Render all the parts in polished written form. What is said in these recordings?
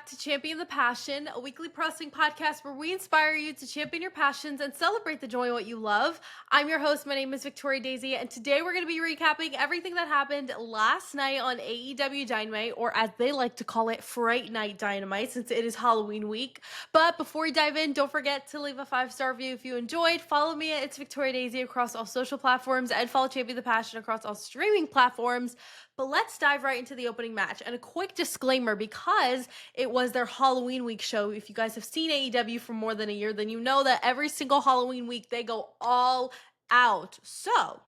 to Champion the Passion, a weekly pro wrestling podcast where we inspire you to champion your passions and celebrate the joy in what you love. I'm your host. My name is Victoria Daisy, and today we're going to be recapping everything that happened last night on AEW Dynamite, or as they like to call it, Fright Night Dynamite, since it is Halloween week. But before we dive in, don't forget to leave a 5-star review if you enjoyed. Follow me at It's Victoria Daisy across all social platforms, and follow Champion the Passion across all streaming platforms. But let's dive right into the opening match. And a quick disclaimer, because it was their Halloween week show. If you guys have seen AEW for more than a year, then you know that every single Halloween week, they go all out. So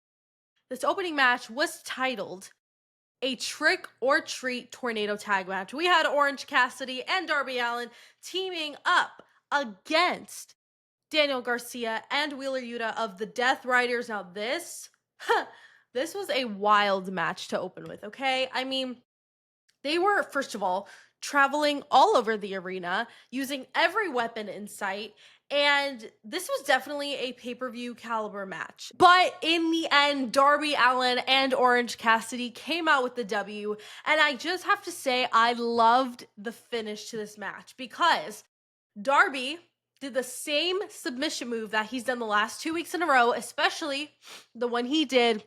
this opening match was titled a Trick or Treat Tornado Tag Match. We had Orange Cassidy and Darby Allin teaming up against Daniel Garcia and Wheeler Yuta of the Death Riders. Now this was a wild match to open with, okay? I mean, they were, first of all, traveling all over the arena, using every weapon in sight, and this was definitely a pay-per-view caliber match. But in the end, Darby Allin and Orange Cassidy came out with the W, and I just have to say I loved the finish to this match because Darby did the same submission move that he's done the last 2 weeks in a row, especially the one he did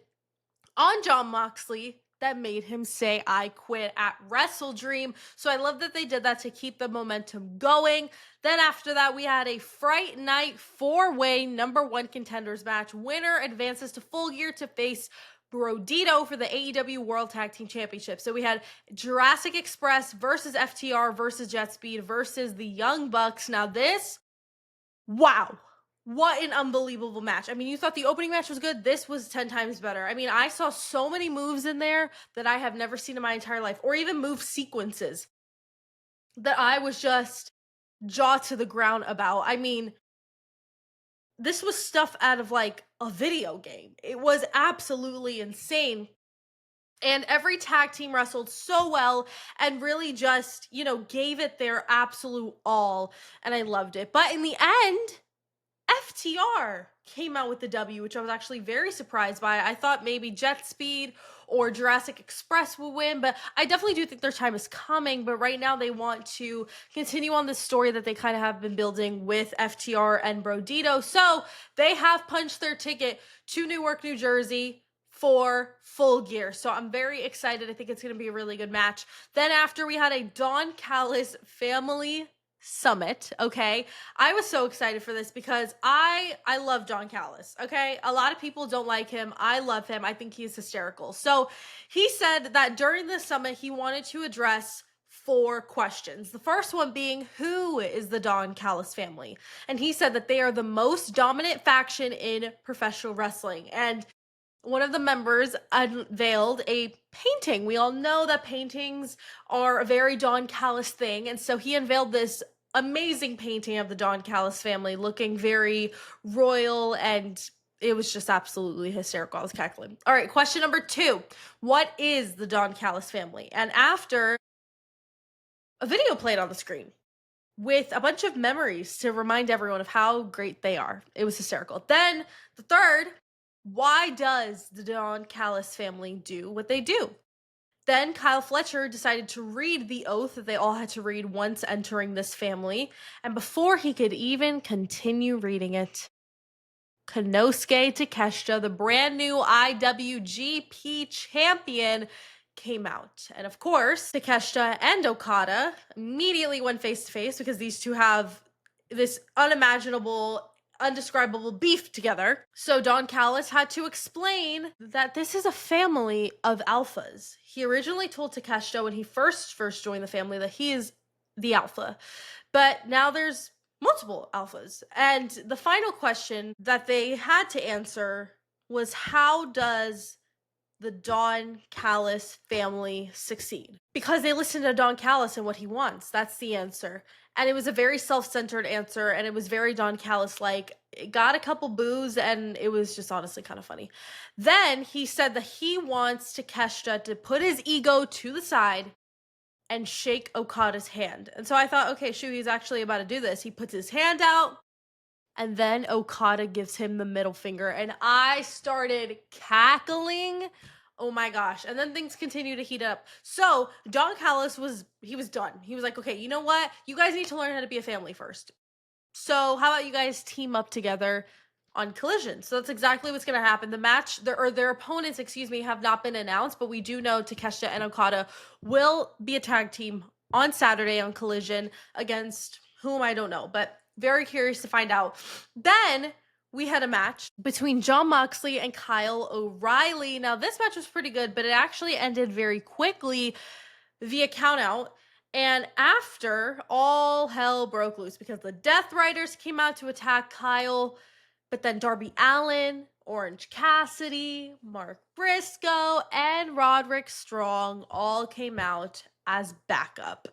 on Jon Moxley that made him say, "I quit" at Wrestle Dream. So I love that they did that to keep the momentum going. Then after that, we had a Fright Night 4-way number 1 contenders match. Winner advances to Full Gear to face Brodito for the AEW World Tag Team Championship. So we had Jurassic Express versus FTR versus Jet Speed versus the Young Bucks. Now this, wow. What an unbelievable match. I mean, you thought the opening match was good. This was 10 times better. I mean, I saw so many moves in there that I have never seen in my entire life, or even move sequences that I was just jaw to the ground about. I mean, this was stuff out of like a video game. It was absolutely insane. And every tag team wrestled so well and really just, gave it their absolute all. And I loved it. But in the end, FTR came out with the W, which I was actually very surprised by. I thought maybe Jet Speed or Jurassic Express would win, but I definitely do think their time is coming. But right now they want to continue on the story that they kind of have been building with FTR and Brodito. So they have punched their ticket to Newark, New Jersey for Full Gear. So I'm very excited. I think it's going to be a really good match. Then after, we had a Don Callis family summit. Okay, I was so excited for this because I love Don Callis. Okay, a lot of people don't like him. I love him. I think he's hysterical. So he said that during the summit he wanted to address 4 questions. The first one being, who is the Don Callis family? And he said that they are the most dominant faction in professional wrestling. And one of the members unveiled a painting. We all know that paintings are a very Don Callis thing. And so he unveiled this amazing painting of the Don Callis family looking very royal, and it was just absolutely hysterical. I was cackling. All right, question number 2. What is the Don Callis family? And after, a video played on the screen with a bunch of memories to remind everyone of how great they are. It was hysterical. Then the third, why does the Don Callis family do what they do? Then Kyle Fletcher decided to read the oath that they all had to read once entering this family. And before he could even continue reading it, Konosuke Takeshita, the brand new IWGP champion, came out. And of course, Takeshita and Okada immediately went face to face because these two have this unimaginable, undescribable beef together. So Don Callis had to explain that this is a family of alphas. He originally told Takeshita when he first joined the family that he is the alpha, but now there's multiple alphas. And the final question that they had to answer was, how does the Don Callis family succeed? Because they listen to Don Callis and what he wants. That's the answer. And it was a very self-centered answer, and it was very Don Callis-like. It got a couple boos, and it was just honestly kind of funny. Then he said that he wants Takeshita to put his ego to the side and shake Okada's hand. And so I thought, okay, shoot, he's actually about to do this. He puts his hand out, and then Okada gives him the middle finger, and I started cackling. Oh my gosh. And then things continue to heat up. So Don Callis was done. He was like, okay, you know what? You guys need to learn how to be a family first. So how about you guys team up together on Collision? So that's exactly what's going to happen. The match, their opponents, excuse me, have not been announced, but we do know Takeshita and Okada will be a tag team on Saturday on Collision against whom I don't know, but very curious to find out. Then we had a match between Jon Moxley and Kyle O'Reilly. Now, this match was pretty good, but it actually ended very quickly via countout. And after, all hell broke loose because the Death Riders came out to attack Kyle, but then Darby Allin, Orange Cassidy, Mark Briscoe, and Roderick Strong all came out as backup.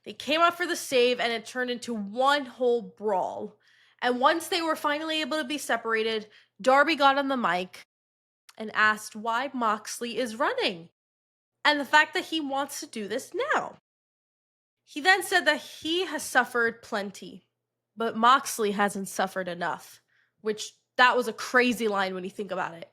They came out for the save, and it turned into one whole brawl. And once they were finally able to be separated, Darby got on the mic and asked why Moxley is running and the fact that he wants to do this now. He then said that he has suffered plenty, but Moxley hasn't suffered enough, which that was a crazy line when you think about it.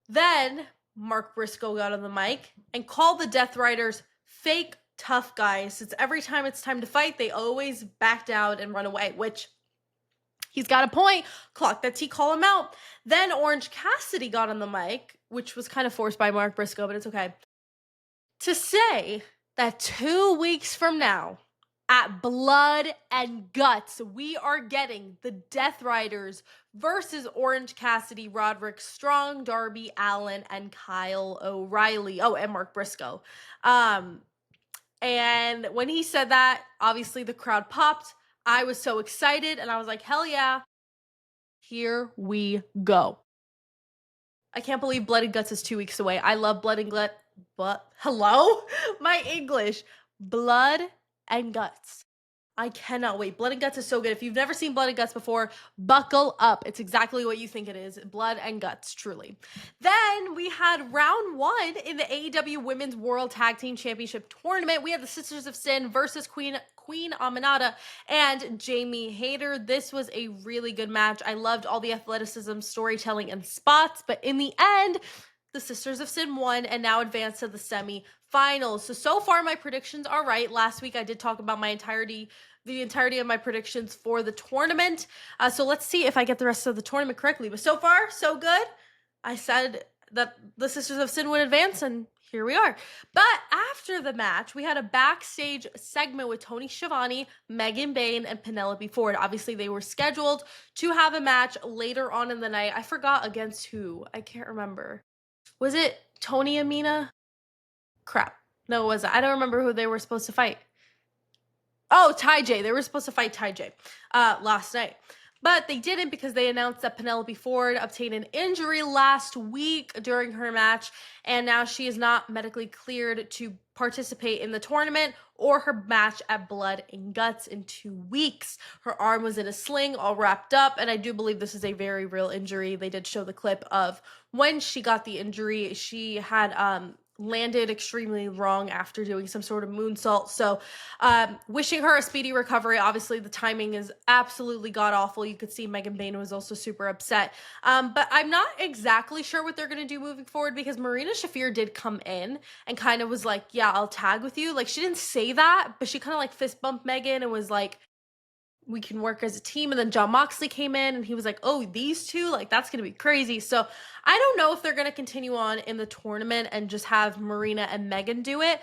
Then Mark Briscoe got on the mic and called the Death Riders fake tough guys, since every time it's time to fight, they always back down and run away, which he's got a point. Clock that T, call him out. Then Orange Cassidy got on the mic, which was kind of forced by Mark Briscoe, but it's okay, to say that 2 weeks from now, at Blood and Guts, we are getting the Death Riders versus Orange Cassidy, Roderick Strong, Darby Allin, and Kyle O'Reilly. Oh, and Mark Briscoe. And when he said that, obviously the crowd popped. I was so excited, and I was like, hell yeah, here we go. I can't believe Blood and Guts is 2 weeks away. I love Blood and Guts. But hello? My English. Blood and Guts. I cannot wait. Blood and Guts is so good. If you've never seen Blood and Guts before, buckle up. It's exactly what you think it is. Blood and Guts, truly. Then we had round 1 in the AEW Women's World Tag Team Championship Tournament. We had the Sisters of Sin versus Queen Aminata and Jamie Hayter. This was a really good match. I loved all the athleticism, storytelling, and spots, but in the end, the Sisters of Sin won and now advanced to the semi-finals. So far my predictions are right. Last week I did talk about the entirety of my predictions for the tournament. So let's see if I get the rest of the tournament correctly. But so far, so good. I said that the Sisters of Sin would advance, and here we are. But after the match, we had a backstage segment with Tony Schiavone, Megan Bayne, and Penelope Ford. Obviously, they were scheduled to have a match later on in the night. I forgot against who. I can't remember. Was it Tony and Mina? Crap. No, it wasn't. I don't remember who they were supposed to fight. Oh, Ty J. They were supposed to fight Ty J last night. But they didn't because they announced that Penelope Ford obtained an injury last week during her match, and now she is not medically cleared to participate in the tournament or her match at Blood and Guts in 2 weeks. Her arm was in a sling, all wrapped up, and I do believe this is a very real injury. They did show the clip of when she got the injury. She had landed extremely wrong after doing some sort of moonsault. So wishing her a speedy recovery. Obviously, the timing is absolutely god-awful. You could see Megan Bayne was also super upset. But I'm not exactly sure what they're going to do moving forward because Marina Shafir did come in and kind of was like, yeah, I'll tag with you. Like, she didn't say that, but she kind of like fist bumped Megan and was like, we can work as a team. And then Jon Moxley came in and he was like, oh, these two, like, that's going to be crazy. So I don't know if they're going to continue on in the tournament and just have Marina and Megan do it.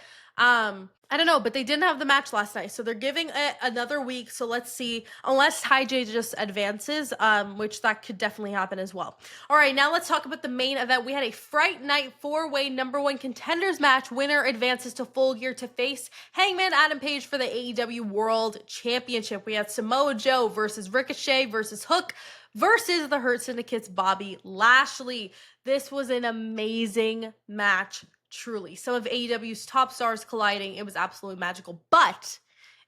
I don't know, but they didn't have the match last night. So they're giving it another week. So let's see, unless Ty J just advances, which that could definitely happen as well. All right, now let's talk about the main event. We had a Fright Night 4-way #1 contenders match. Winner advances to Full Gear to face Hangman Adam Page for the AEW World Championship. We had Samoa Joe versus Ricochet versus Hook versus the Hurt Syndicate's Bobby Lashley. This was an amazing match. Truly, some of AEW's top stars colliding. It was absolutely magical. But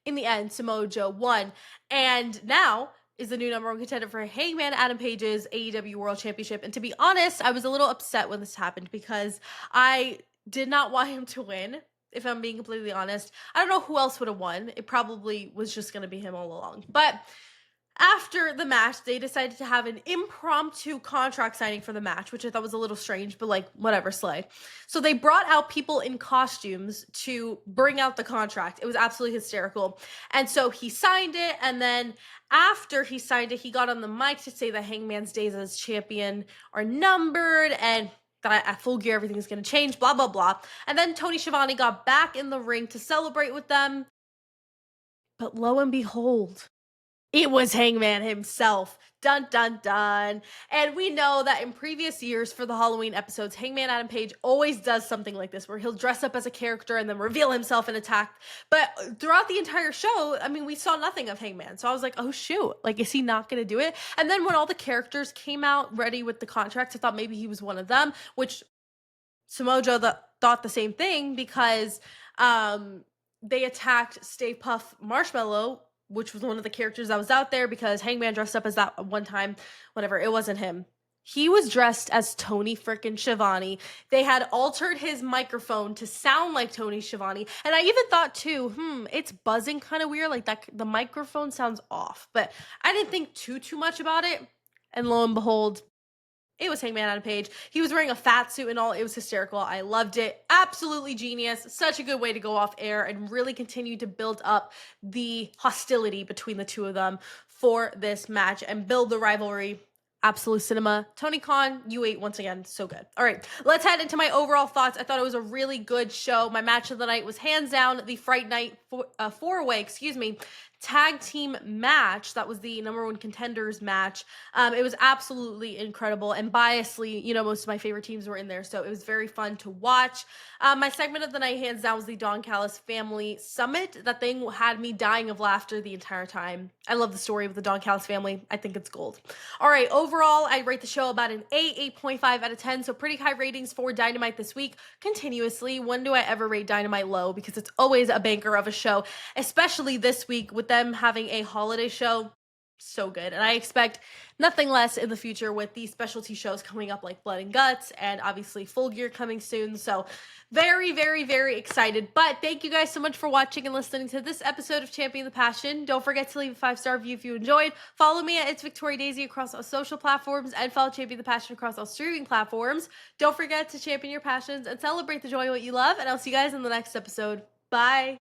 in the end, Samoa Joe won, and now is the new #1 contender for Hangman Adam Page's AEW World Championship. And to be honest, I was a little upset when this happened because I did not want him to win. If I'm being completely honest, I don't know who else would have won. It probably was just going to be him all along. But after the match, they decided to have an impromptu contract signing for the match, which I thought was a little strange, but like, whatever, slay. So they brought out people in costumes to bring out the contract. It was absolutely hysterical. And so he signed it, and then after he signed it, he got on the mic to say that Hangman's days as champion are numbered, and that at Full Gear everything's going to change, blah, blah, blah. And then Tony Schiavone got back in the ring to celebrate with them. But lo and behold, it was Hangman himself. Dun dun dun. And we know that in previous years for the Halloween episodes, Hangman Adam Page always does something like this where he'll dress up as a character and then reveal himself and attack. But throughout the entire show, I mean, we saw nothing of Hangman. So I was like, oh shoot, like, is he not going to do it? And then when all the characters came out ready with the contracts, I thought maybe he was one of them, which Samojo thought the same thing because they attacked Stay Puff Marshmallow, which was one of the characters that was out there because Hangman dressed up as that one time. Whatever, it wasn't him. He was dressed as Tony frickin' Schiavone. They had altered his microphone to sound like Tony Schiavone. And I even thought too, it's buzzing kind of weird. Like that, the microphone sounds off. But I didn't think too much about it. And lo and behold, it was Hangman Adam Page. He was wearing a fat suit and all. It was hysterical. I loved it. Absolutely genius. Such a good way to go off air and really continue to build up the hostility between the two of them for this match and build the rivalry. Absolute cinema. Tony Khan, you ate once again. So good. All right, let's head into my overall thoughts. I thought it was a really good show. My match of the night was hands down the Fright Night four-way, tag team match. That was the number one contenders match. It was absolutely incredible, and biasly, most of my favorite teams were in there, so it was very fun to watch. My segment of the night, hands down, was the Don Callis family summit. That thing had me dying of laughter the entire time. I love the story of the Don Callis family. I think it's gold. All right, overall, I rate the show about an 8.5 out of 10, so pretty high ratings for Dynamite this week. Continuously, when do I ever rate Dynamite low? Because it's always a banker of a show, especially this week with them having a holiday show. So good. And I expect nothing less in the future with these specialty shows coming up like Blood and Guts and obviously Full Gear coming soon. So very, very, very excited. But thank you guys so much for watching and listening to this episode of Champion the Passion. Don't forget to leave a 5-star review if you enjoyed. Follow me at It's Victoria Daisy across all social platforms and follow Champion the Passion across all streaming platforms. Don't forget to champion your passions and celebrate the joy of what you love. And I'll see you guys in the next episode. Bye.